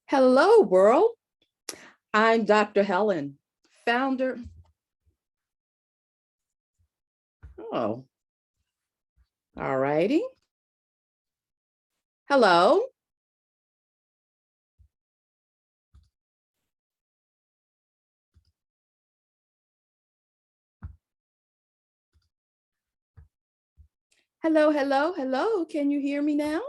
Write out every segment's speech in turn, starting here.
Hello, world. I'm Dr. Helen, founder. Oh, all righty. Hello. Hello, hello, hello. Can you hear me now?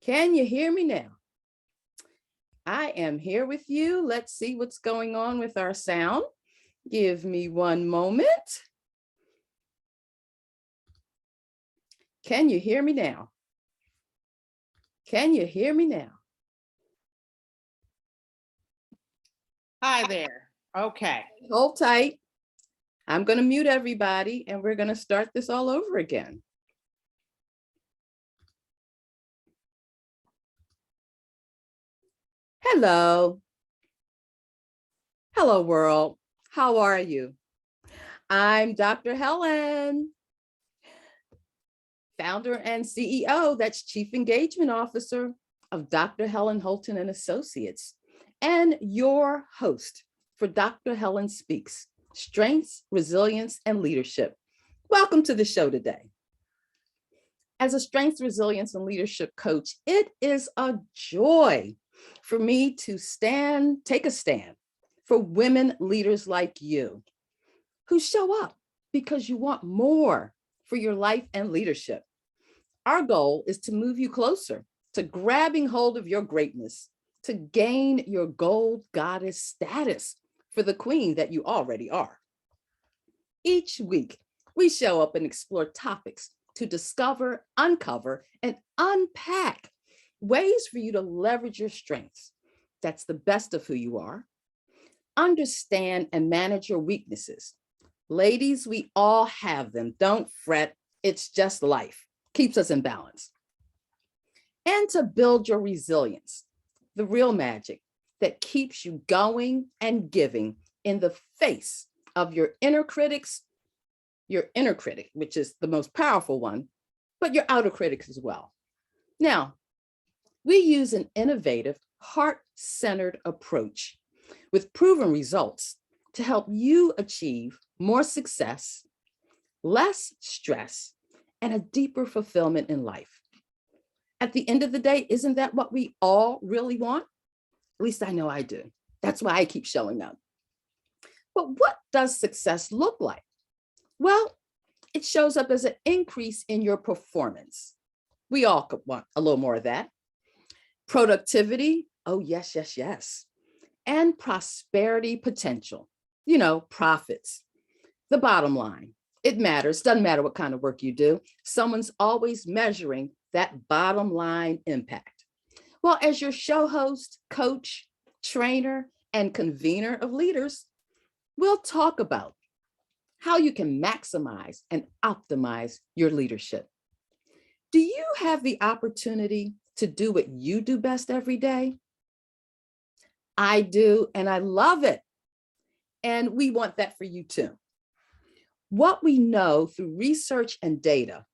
Can you hear me now? I am here with you. Let's see what's going on with our sound. Give me one moment. Can you hear me now? Can you hear me now? Hi there. Okay. Hold tight. I'm going to mute everybody and we're going to start this all over again. Hello. Hello, world. How are you? I'm Dr. Helen, founder and CEO, that's Chief Engagement Officer of Dr. Helen Holton and Associates, and your host for Dr. Helen Speaks, Strengths, Resilience, and Leadership. Welcome to the show today. As a strengths, resilience, and leadership coach, it is a joy for me to take a stand for women leaders like you who show up because you want more for your life and leadership. Our goal is to move you closer to grabbing hold of your greatness, to gain your gold goddess status for the queen that you already are. Each week, we show up and explore topics to discover, uncover, and unpack ways for you to leverage your strengths. That's the best of who you are. Understand and manage your weaknesses. Ladies, we all have them. Don't fret. It's just life. Keeps us in balance. And to build your resilience, the real magic that keeps you going and giving in the face of your inner critic, which is the most powerful one, but your outer critics as well. Now, we use an innovative, heart-centered approach with proven results to help you achieve more success, less stress, and a deeper fulfillment in life. At the end of the day, isn't that what we all really want? At least I know I do. That's why I keep showing up. But what does success look like? Well, it shows up as an increase in your performance. We all could want a little more of that. Productivity, oh yes, yes, yes. And prosperity potential, profits. The bottom line, it matters. Doesn't matter what kind of work you do. Someone's always measuring that bottom line impact. Well, as your show host, coach, trainer, and convener of leaders, we'll talk about how you can maximize and optimize your leadership. Do you have the opportunity to do what you do best every day? I do, and I love it. And we want that for you too. What we know through research and data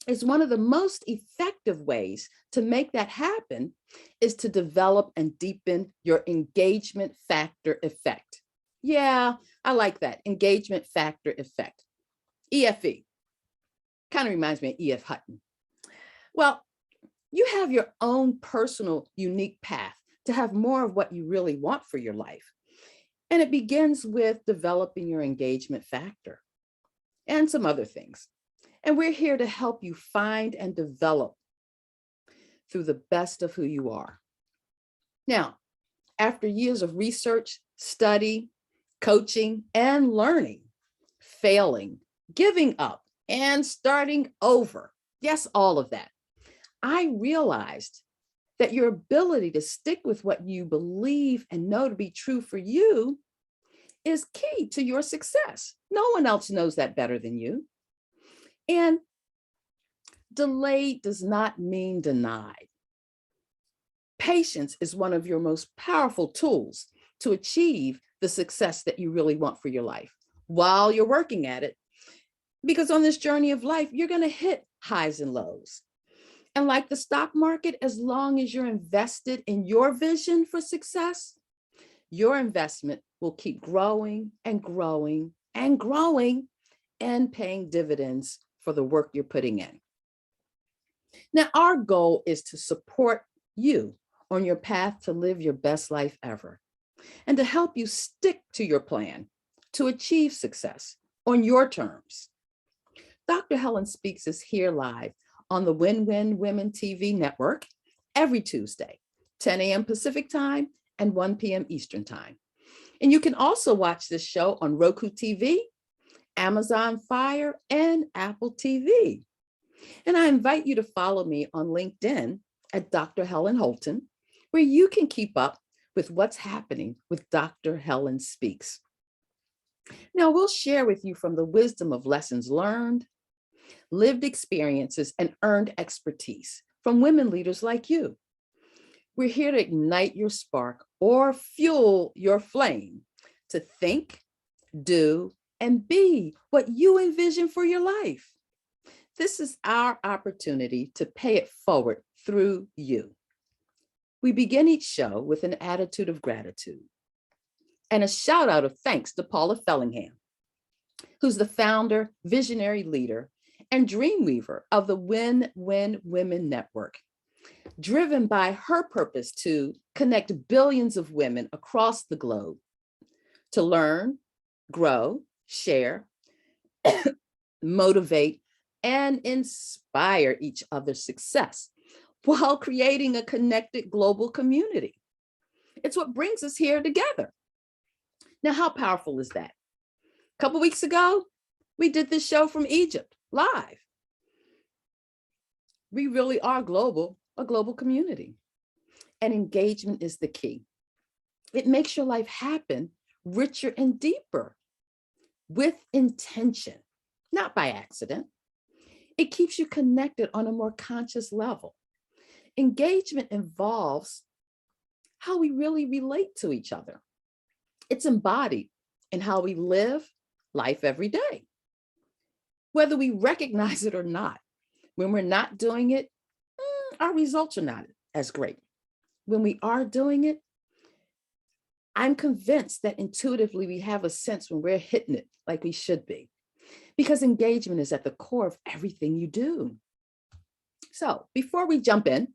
is one of the most effective ways to make that happen is to develop and deepen your engagement factor effect. Yeah, I like that, engagement factor effect. EFE, kind of reminds me of E.F. Hutton. Well, you have your own personal unique path to have more of what you really want for your life. And it begins with developing your engagement factor and some other things. And we're here to help you find and develop through the best of who you are. Now, after years of research, study, coaching, and learning, failing, giving up, and starting over, yes, all of that, I realized that your ability to stick with what you believe and know to be true for you is key to your success. No one else knows that better than you. And delayed does not mean denied. Patience is one of your most powerful tools to achieve the success that you really want for your life while you're working at it. Because on this journey of life, you're going to hit highs and lows. And like the stock market, as long as you're invested in your vision for success, your investment will keep growing and growing and growing and paying dividends for the work you're putting in. Now, our goal is to support you on your path to live your best life ever and to help you stick to your plan to achieve success on your terms. Dr. Helen Speaks is here live on the Win-Win Women TV network every Tuesday, 10 a.m. Pacific time and 1 p.m. Eastern time. And you can also watch this show on Roku TV, Amazon Fire, and Apple TV. And I invite you to follow me on LinkedIn at Dr. Helen Holton, where you can keep up with what's happening with Dr. Helen Speaks. Now, we'll share with you from the wisdom of lessons learned, lived experiences, and earned expertise from women leaders like you. We're here to ignite your spark or fuel your flame to think, do, and be what you envision for your life. This is our opportunity to pay it forward through you. We begin each show with an attitude of gratitude and a shout out of thanks to Paula Fellingham, who's the founder, visionary leader, and dreamweaver of the Win-Win Women Network, driven by her purpose to connect billions of women across the globe to learn, grow, share, motivate, and inspire each other's success while creating a connected global community. It's what brings us here together. Now, how powerful is that? A couple weeks ago, we did this show from Egypt live. We really are global, a global community. And engagement is the key. It makes your life happen richer and deeper with intention, not by accident. It keeps you connected on a more conscious level. Engagement involves how we really relate to each other. It's embodied in how we live life every day, whether we recognize it or not. When we're not doing it, our results are not as great. When we are doing it, I'm convinced that intuitively we have a sense when we're hitting it like we should be, because engagement is at the core of everything you do. So before we jump in,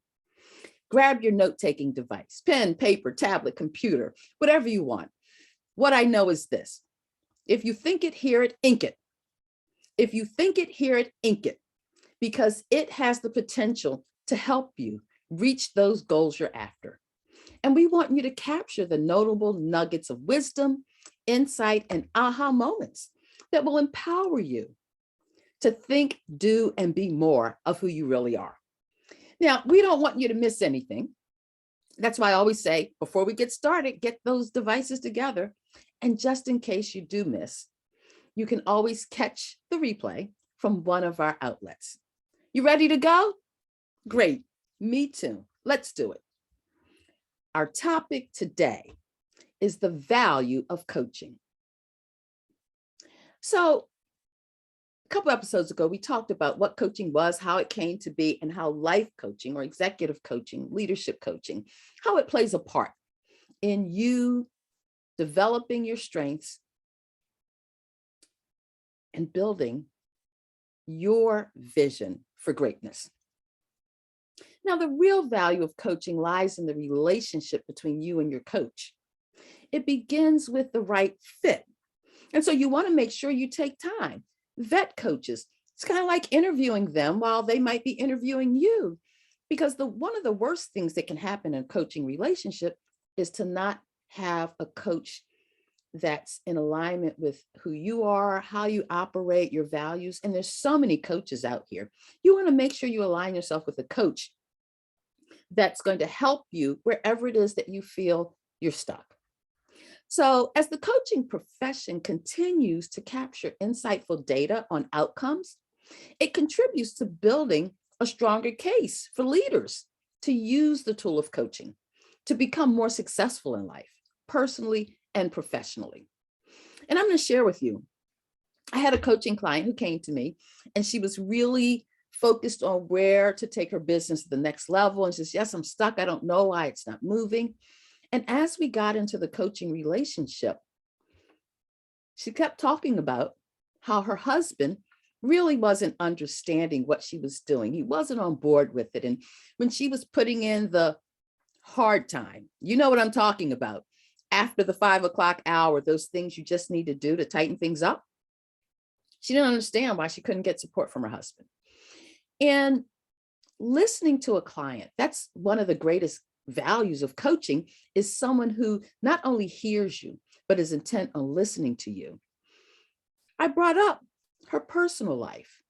grab your note-taking device, pen, paper, tablet, computer, whatever you want. What I know is this: if you think it, hear it, ink it. If you think it, hear it, ink it, because it has the potential to help you reach those goals you're after. And we want you to capture the notable nuggets of wisdom, insight, and aha moments that will empower you to think, do, and be more of who you really are. Now, we don't want you to miss anything. That's why I always say, before we get started, get those devices together. And just in case you do miss, you can always catch the replay from one of our outlets. You ready to go? Great. Me too. Let's do it. Our topic today is the value of coaching. So a couple episodes ago, we talked about what coaching was, how it came to be, and how life coaching or executive coaching, leadership coaching, how it plays a part in you developing your strengths and building your vision for greatness. Now, the real value of coaching lies in the relationship between you and your coach. It begins with the right fit. And so you want to make sure you take time. Vet coaches, it's kind of like interviewing them while they might be interviewing you, because one of the worst things that can happen in a coaching relationship is to not have a coach that's in alignment with who you are, how you operate, your values. And there's so many coaches out here. You want to make sure you align yourself with a coach that's going to help you wherever it is that you feel you're stuck. So as the coaching profession continues to capture insightful data on outcomes, it contributes to building a stronger case for leaders to use the tool of coaching to become more successful in life, personally and professionally. And I'm going to share with you, I had a coaching client who came to me, and she was really focused on where to take her business to the next level. And says, yes, I'm stuck. I don't know why it's not moving. And as we got into the coaching relationship, she kept talking about how her husband really wasn't understanding what she was doing. He wasn't on board with it. And when she was putting in the hard time, you know what I'm talking about, after the 5 o'clock hour, those things you just need to do to tighten things up, she didn't understand why she couldn't get support from her husband. And listening to a client, that's one of the greatest values of coaching, is someone who not only hears you, but is intent on listening to you. I brought up her personal life.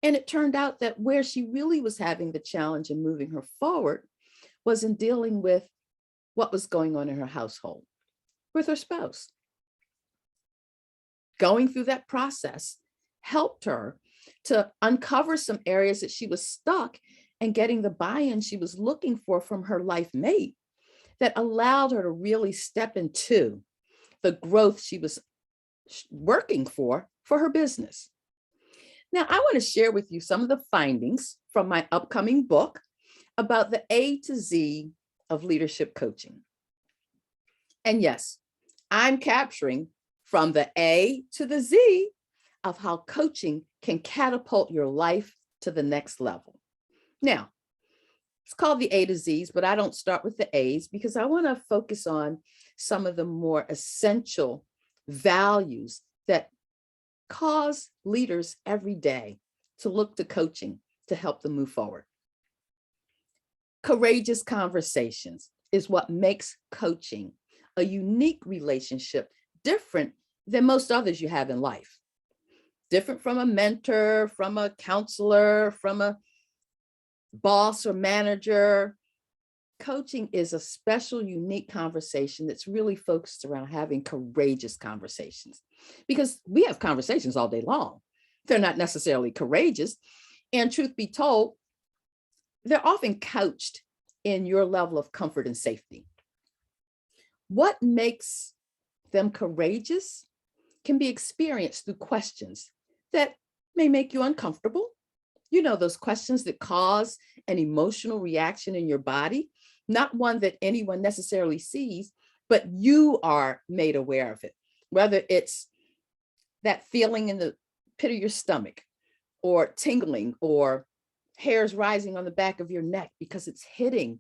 And it turned out that where she really was having the challenge in moving her forward was in dealing with what was going on in her household with her spouse. Going through that process helped her to uncover some areas that she was stuck, and getting the buy-in she was looking for from her life mate that allowed her to really step into the growth she was working for her business. Now, I want to share with you some of the findings from my upcoming book about the A to Z of leadership coaching. And yes, I'm capturing from the A to the Z of how coaching can catapult your life to the next level. Now, it's called the A to Z's, but I don't start with the A's because I want to focus on some of the more essential values that cause leaders every day to look to coaching to help them move forward. Courageous conversations is what makes coaching a unique relationship, different than most others you have in life. Different from a mentor, from a counselor, from a boss or manager. Coaching is a special, unique conversation that's really focused around having courageous conversations, because we have conversations all day long. They're not necessarily courageous. And truth be told, they're often couched in your level of comfort and safety. What makes them courageous can be experienced through questions that may make you uncomfortable. You know, those questions that cause an emotional reaction in your body, not one that anyone necessarily sees, but you are made aware of it. Whether it's that feeling in the pit of your stomach, or tingling, or hairs rising on the back of your neck because it's hitting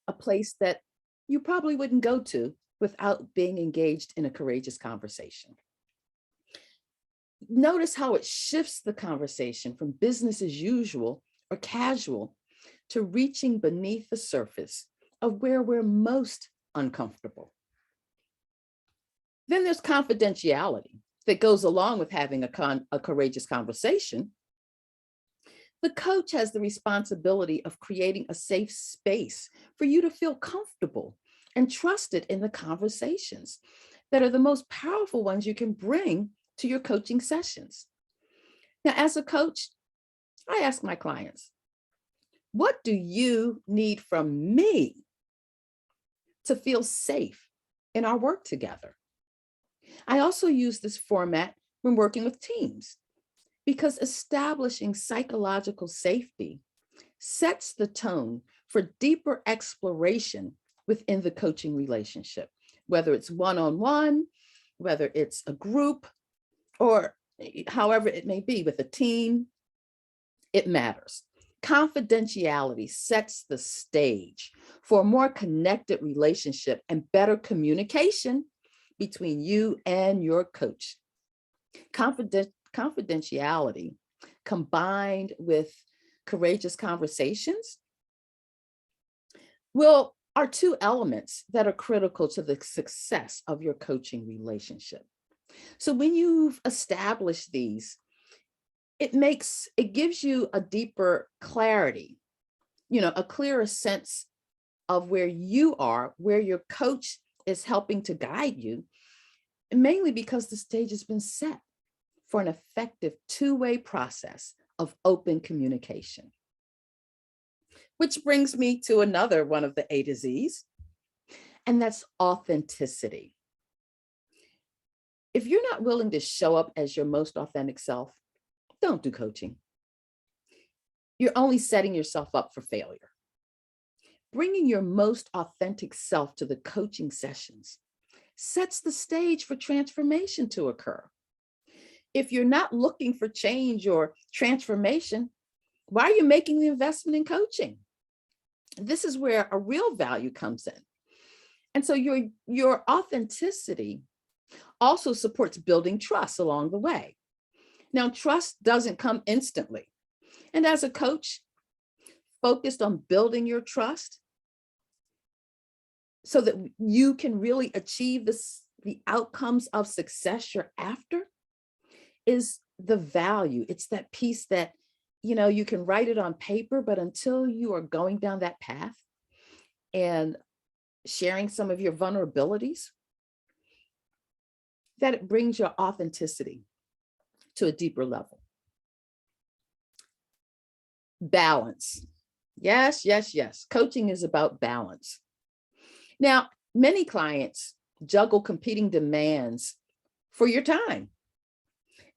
a place that you probably wouldn't go to without being engaged in a courageous conversation. Notice how it shifts the conversation from business as usual or casual to reaching beneath the surface of where we're most uncomfortable. Then there's confidentiality that goes along with having a courageous conversation. The coach has the responsibility of creating a safe space for you to feel comfortable and trusted in the conversations that are the most powerful ones you can bring to your coaching sessions. Now, as a coach, I ask my clients, what do you need from me to feel safe in our work together? I also use this format when working with teams, because establishing psychological safety sets the tone for deeper exploration within the coaching relationship, whether it's one-on-one, whether it's a group, or however it may be with a team. It matters. Confidentiality sets the stage for a more connected relationship and better communication between you and your coach. Confidentiality combined with courageous conversations are two elements that are critical to the success of your coaching relationship. So when you've established these, it gives you a deeper clarity, a clearer sense of where you are, where your coach is helping to guide you, mainly because the stage has been set for an effective two-way process of open communication. Which brings me to another one of the A to Z's, and that's authenticity. If you're not willing to show up as your most authentic self, don't do coaching. you're only setting yourself up for failure. Bringing your most authentic self to the coaching sessions sets the stage for transformation to occur. If you're not looking for change or transformation, why are you making the investment in coaching? This is where a real value comes in. And so your authenticity also supports building trust along the way. Now, trust doesn't come instantly. And as a coach focused on building your trust so that you can really achieve the outcomes of success you're after, is the value. It's that piece that, you can write it on paper, but until you are going down that path and sharing some of your vulnerabilities, that it brings your authenticity to a deeper level. Balance. Yes, yes, yes. Coaching is about balance. Now, many clients juggle competing demands for your time.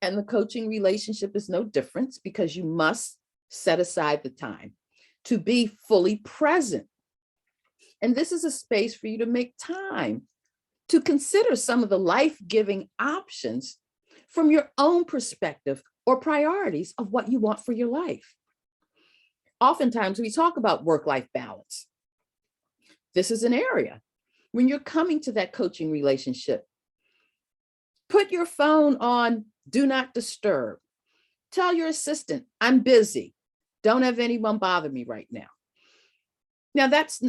And the coaching relationship is no different, because you must set aside the time to be fully present. And this is a space for you to make time to consider some of the life-giving options from your own perspective or priorities of what you want for your life. Oftentimes we talk about work-life balance. This is an area when you're coming to that coaching relationship, put your phone on do not disturb. Tell your assistant, I'm busy. Don't have anyone bother me right now. Now that's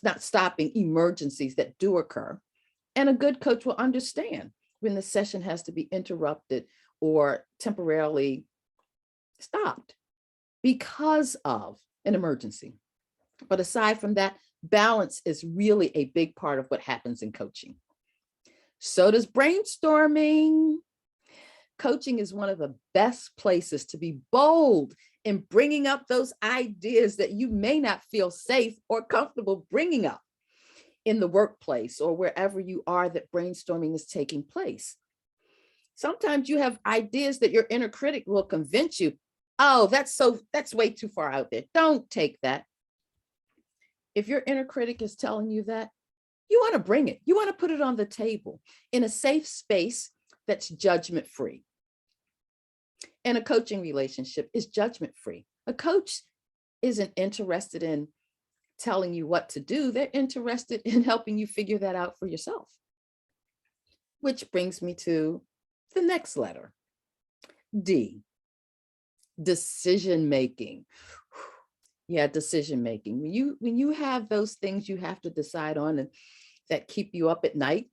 not stopping emergencies that do occur. And a good coach will understand when the session has to be interrupted or temporarily stopped because of an emergency. But aside from that, balance is really a big part of what happens in coaching. So does brainstorming. Coaching is one of the best places to be bold in bringing up those ideas that you may not feel safe or comfortable bringing up in the workplace or wherever you are that brainstorming is taking place. Sometimes you have ideas that your inner critic will convince you, oh, that's way too far out there. Don't take that. If your inner critic is telling you that, you want to bring it. You want to put it on the table in a safe space that's judgment-free. And a coaching relationship is judgment-free. A coach isn't interested in telling you what to do. They're interested in helping you figure that out for yourself. Which brings me to the next letter, D, decision-making. Yeah, decision-making. When you have those things you have to decide on and that keep you up at night,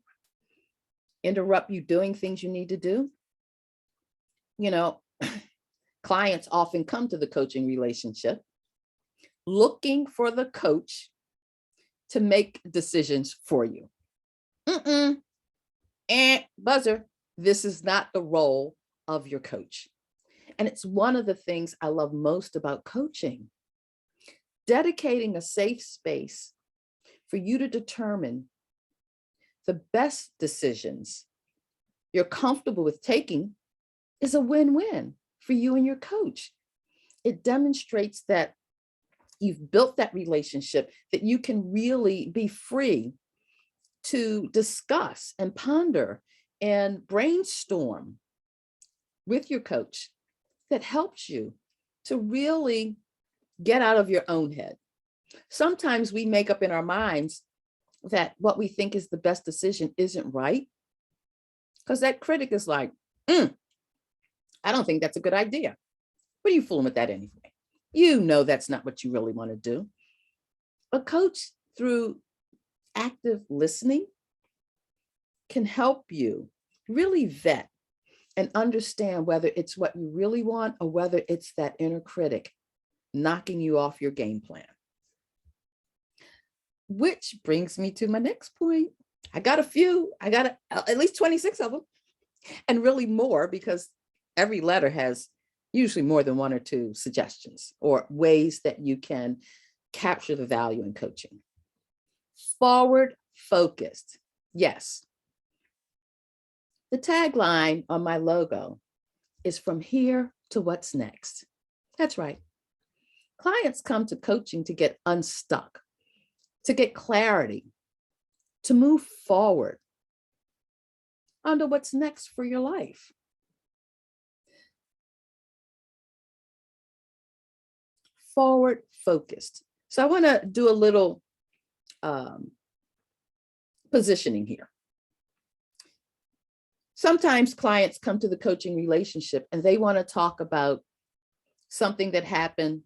interrupt you doing things you need to do. Clients often come to the coaching relationship looking for the coach to make decisions for you. Buzzer, this is not the role of your coach. And it's one of the things I love most about coaching. Dedicating a safe space for you to determine the best decisions you're comfortable with taking is a win-win for you and your coach. It demonstrates that you've built that relationship, that you can really be free to discuss and ponder and brainstorm with your coach that helps you to really get out of your own head. Sometimes we make up in our minds that what we think is the best decision isn't right, because that critic is like, I don't think that's a good idea. What are you fooling with that anyway? You know that's not what you really want to do. A coach, through active listening, can help you really vet and understand whether it's what you really want or whether it's that inner critic knocking you off your game plan. Which brings me to my next point. I got a few, at least 26 of them, and really more, because every letter has usually more than one or two suggestions or ways that you can capture the value in coaching. Forward focused. Yes. The tagline on my logo is from here to what's next. That's right. Clients come to coaching to get unstuck, to get clarity, to move forward onto what's next for your life. Forward focused. So I want to do a little positioning here. Sometimes clients come to the coaching relationship and they want to talk about something that happened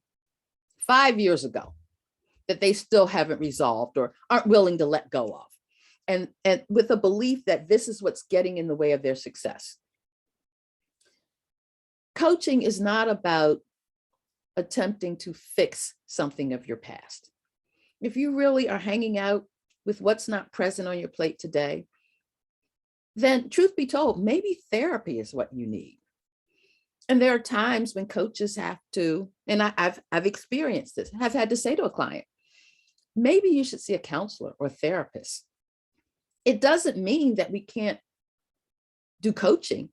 5 years ago that they still haven't resolved or aren't willing to let go of. And with a belief that this is what's getting in the way of their success. Coaching is not about attempting to fix something of your past. If you really are hanging out with what's not present on your plate today, then truth be told, maybe therapy is what you need. And there are times when coaches have to, and I've experienced this, have had to say to a client, maybe you should see a counselor or a therapist. It doesn't mean that we can't do coaching.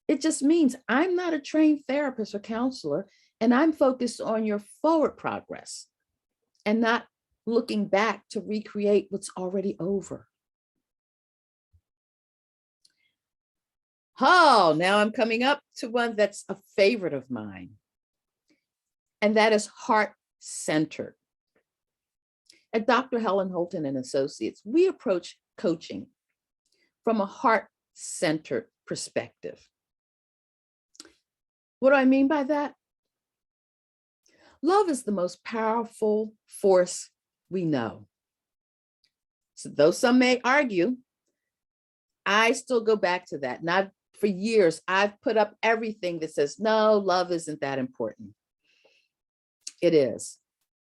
It just means I'm not a trained therapist or counselor, and I'm focused on your forward progress and not looking back to recreate what's already over. Oh, now I'm coming up to one that's a favorite of mine, and that is heart-centered. At Dr. Helen Holton and Associates, we approach coaching from a heart-centered perspective. What do I mean by that? Love is the most powerful force we know. So though some may argue, I still go back to that. And for years, I've put up everything that says, no, love isn't that important. It is.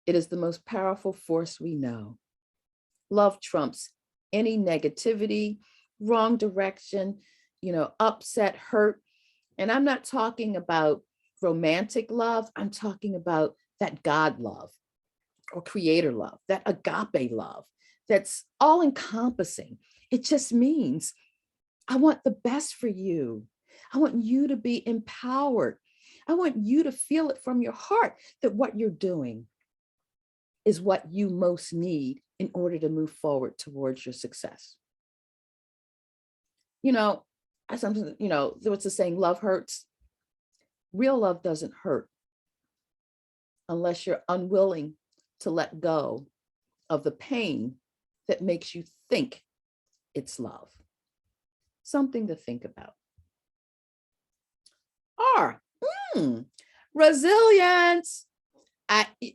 It is the most powerful force we know. Love trumps any negativity, wrong direction, upset, hurt. And I'm not talking about romantic love. I'm talking about that God love or creator love, that agape love that's all encompassing. It just means I want the best for you. I want you to be empowered. I want you to feel it from your heart that what you're doing is what you most need in order to move forward towards your success. Sometimes, there was a saying, love hurts. Real love doesn't hurt unless you're unwilling to let go of the pain that makes you think it's love. Something to think about. Resilience.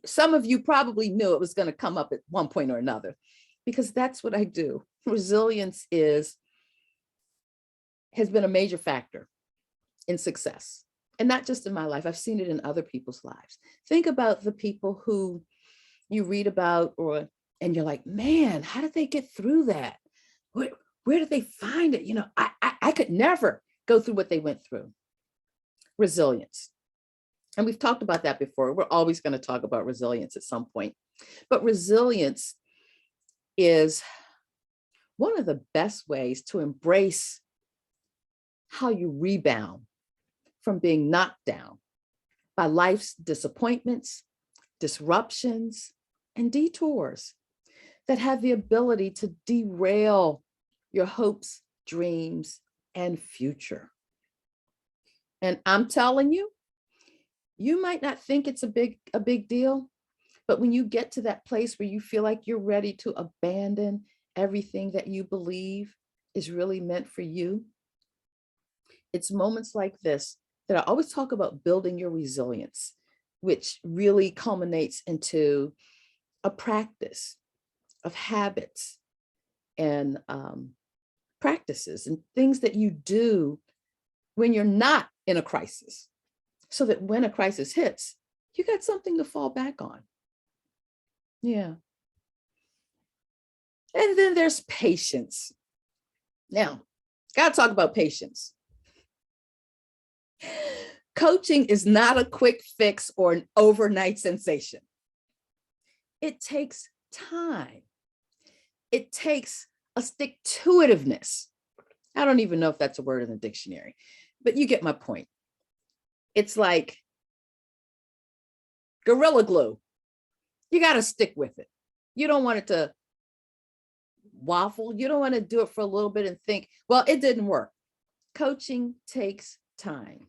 Some of you probably knew it was going to come up at one point or another, because that's what I do. Resilience has been a major factor in success. And not just in my life, I've seen it in other people's lives. Think about the people who you read about and you're like, man, how did they get through that? Where did they find it? I could never go through what they went through. Resilience. And we've talked about that before. We're always going to talk about resilience at some point. But resilience is one of the best ways to embrace how you rebound from being knocked down by life's disappointments, disruptions, and detours that have the ability to derail your hopes, dreams, and future. And I'm telling you, you might not think it's a big deal, but when you get to that place where you feel like you're ready to abandon everything that you believe is really meant for you, it's moments like this that I always talk about building your resilience, which really culminates into a practice of habits and practices and things that you do when you're not in a crisis, so that when a crisis hits, you got something to fall back on. Yeah. And then there's patience. Now, gotta talk about patience. Coaching is not a quick fix or an overnight sensation. It takes time. It takes a stick-to-itiveness. I don't even know if that's a word in the dictionary, but you get my point. It's like Gorilla glue. You got to stick with it. You don't want it to waffle. You don't want to do it for a little bit and think, well, it didn't work. Coaching takes time.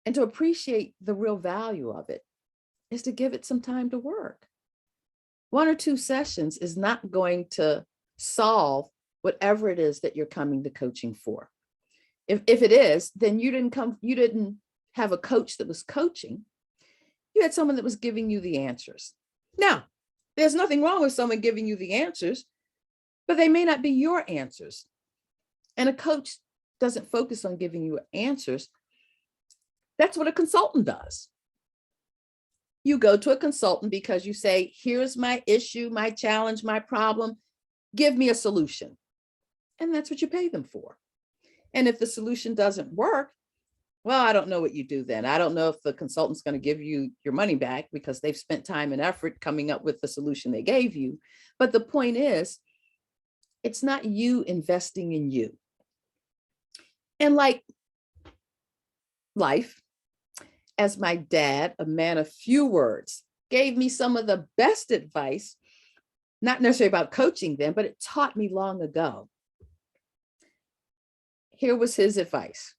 And to appreciate the real value of it is to give it some time to work. 1 or 2 sessions is not going to solve whatever it is that you're coming to coaching for. If it is, then you didn't have a coach that was coaching. You had someone that was giving you the answers. Now, there's nothing wrong with someone giving you the answers, but they may not be your answers. And a coach doesn't focus on giving you answers. That's what a consultant does. You go to a consultant because you say, here's my issue, my challenge, my problem. Give me a solution. And that's what you pay them for. And if the solution doesn't work, well, I don't know what you do then. I don't know if the consultant's going to give you your money back because they've spent time and effort coming up with the solution they gave you. But the point is, it's not you investing in you. And like life, as my dad, a man of few words, gave me some of the best advice, not necessarily about coaching then, but it taught me long ago. Here was his advice.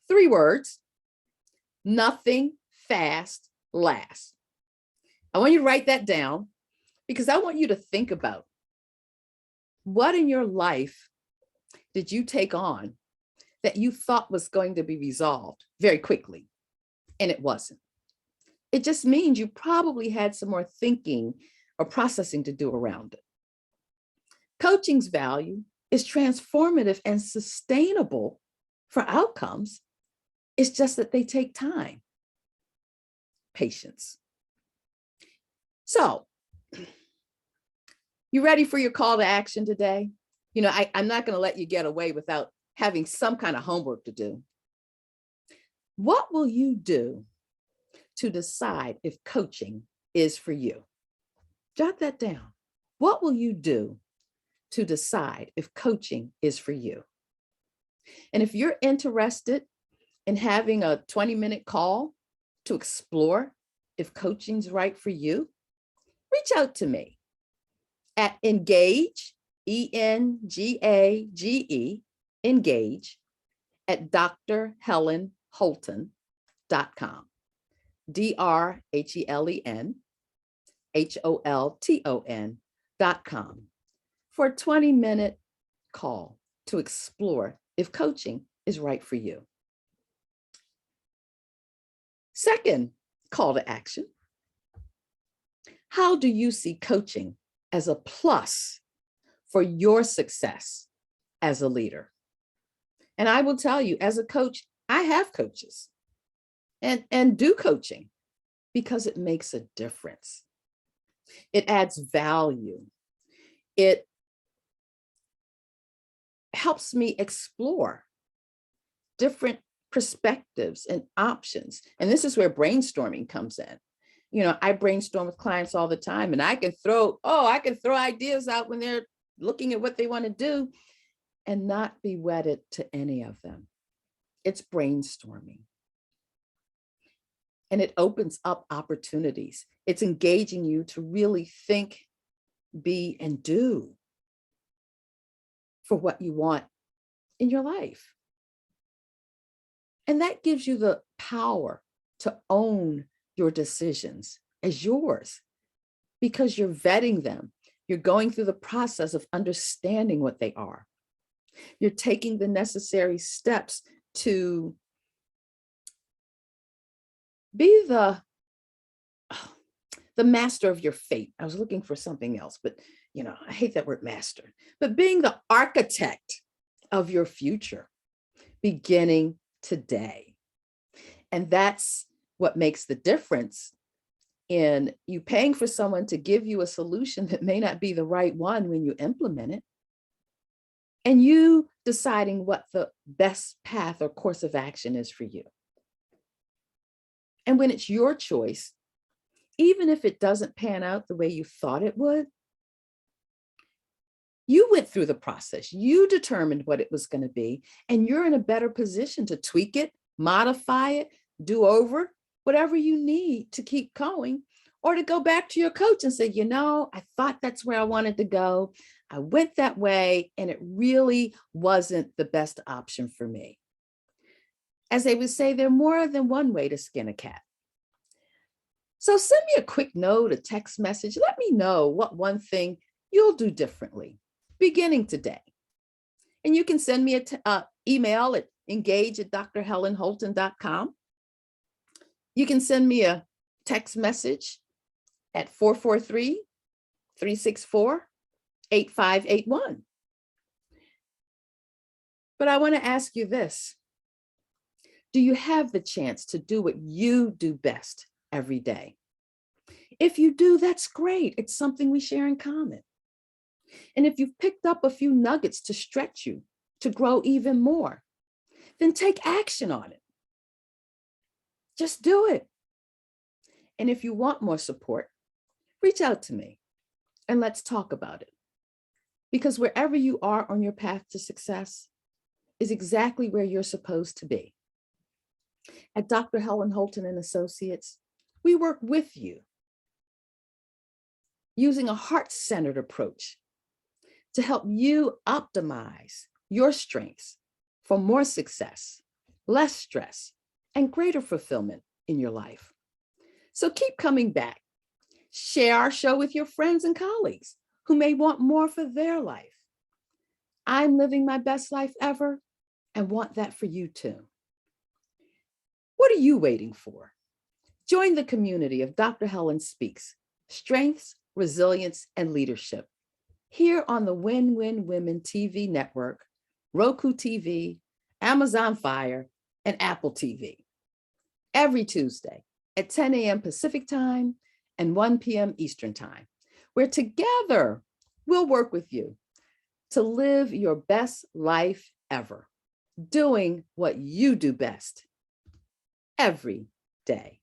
3 words: nothing fast lasts. I want you to write that down because I want you to think about what in your life did you take on that you thought was going to be resolved very quickly, and it wasn't. It just means you probably had some more thinking or processing to do around it. Coaching's value is transformative and sustainable for outcomes. It's just that they take time, patience. So, you ready for your call to action today? You know, I'm not going to let you get away without having some kind of homework to do. What will you do to decide if coaching is for you? Jot that down. What will you do to decide if coaching is for you? And if you're interested in having a 20-minute call to explore if coaching's right for you, reach out to me at Engage, ENGAGE, Engage, at drhelenholton.com, DRHELENHOLTON.com, for a 20-minute call to explore if coaching is right for you. Second call to action: how do you see coaching as a plus for your success as a leader? And I will tell you, as a coach, I have coaches and do coaching because it makes a difference. It adds value. It helps me explore different perspectives and options. And this is where brainstorming comes in. You know, I brainstorm with clients all the time, and I can throw ideas out when they're looking at what they want to do and not be wedded to any of them. It's brainstorming. And it opens up opportunities. It's engaging you to really think, be, and do for what you want in your life. And that gives you the power to own your decisions as yours because you're vetting them. You're going through the process of understanding what they are. You're taking the necessary steps to be the master of your fate. I was looking for something else, but I hate that word master, but being the architect of your future beginning today. And that's what makes the difference in you paying for someone to give you a solution that may not be the right one when you implement it, and you deciding what the best path or course of action is for you. And when it's your choice, even if it doesn't pan out the way you thought it would, you went through the process, you determined what it was going to be, and you're in a better position to tweak it, modify it, do over, whatever you need to keep going, or to go back to your coach and say, I thought that's where I wanted to go. I went that way and it really wasn't the best option for me. As they would say, there's more than one way to skin a cat. So send me a quick note, a text message. Let me know what one thing you'll do differently beginning today. And you can send me an email at engage@drhelenholton.com. You can send me a text message at 443-364-8581. But I want to ask you this. Do you have the chance to do what you do best every day? If you do, that's great. It's something we share in common. And if you've picked up a few nuggets to stretch you to grow even more, then take action on it. Just do it. And if you want more support, reach out to me and let's talk about it. Because wherever you are on your path to success is exactly where you're supposed to be. At Dr. Helen Holton and Associates, we work with you using a heart-centered approach to help you optimize your strengths for more success, less stress, and greater fulfillment in your life. So keep coming back. Share our show with your friends and colleagues who may want more for their life. I'm living my best life ever and want that for you too. What are you waiting for? Join the community of Dr. Helen Speaks, Strengths, Resilience, and Leadership here on the Win-Win Women TV network, Roku TV, Amazon Fire, and Apple TV. Every Tuesday at 10 a.m. Pacific Time and 1 p.m. Eastern Time, where together we'll work with you to live your best life ever, doing what you do best every day.